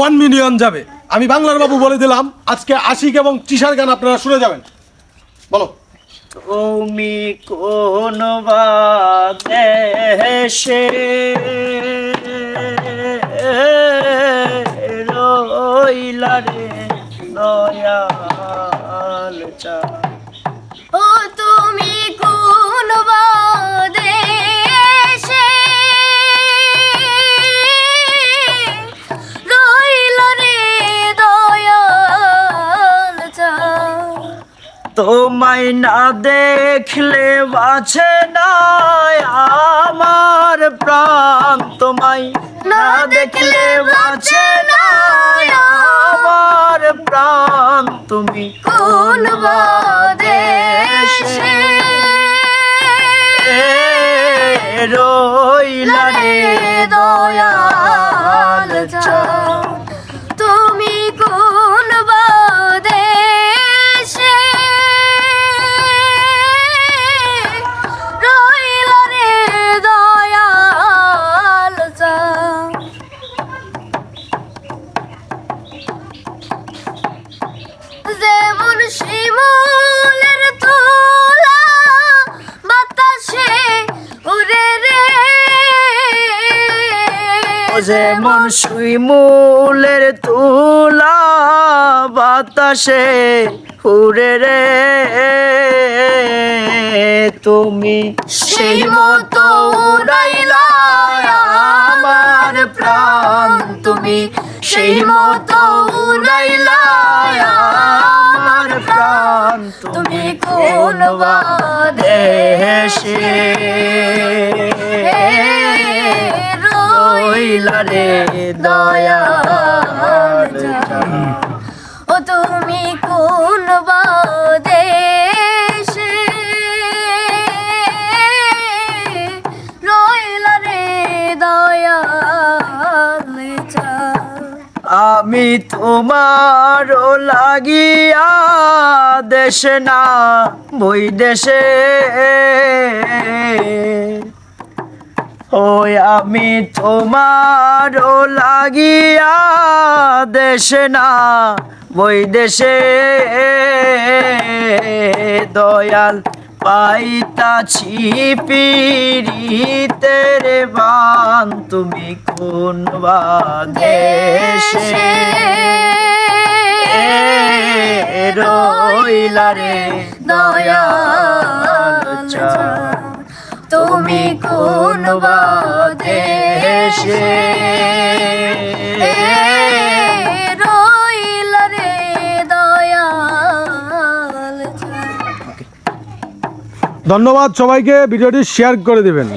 1 million যাবে। আমি বাংলার বাবু বলে দিলাম, আজকে আশিক এবং তৃষার গান আপনারা শুনে যাবেন। বলো। তুমি কোন বাদেশে রইলা রে দয়াল চা। ও তুমি কোন বাদেশে রইলা রে দয়াল চা। তোমায় না দেখলে বাঁচে না আমার প্রাণ, তোমায় না দেখলে বাঁচে না আমার প্রাণ। তুমি কোন বাদেশে রইলা রে দয়াল চা। তুমি কোন বাদেশে রইলা রে দয়াল চা। যেমন শিমুলের তোলা বাতাসে উড়ে রে, যেমন শিমুলের তুলা বাতাসে উড়ে রে, তুমি সেই মতো উড়াইলা আমার প্রাণ। তুমি সেই মতো উড়াইলা আমার প্রাণ। তুমি কোন দেশে রইলা রে দয়াল চা। ও তুমি কোন বাদেশে রইলা রে দয়াল চা। আমি তোমার লাগিয়া দেশে না বই দেশে, ওই আমি তোমার লাগিয়া দেশে না বই দেশে দয়াল পাইতাছি পিরিতের বান। তুমি কোন বাদেশে রইলা রে দয়াল চা। তুমি কোন বাদেশে রইলা রে দয়াল চা। ধন্যবাদ সবাইকে, ভিডিওটি শেয়ার করে দিবেন।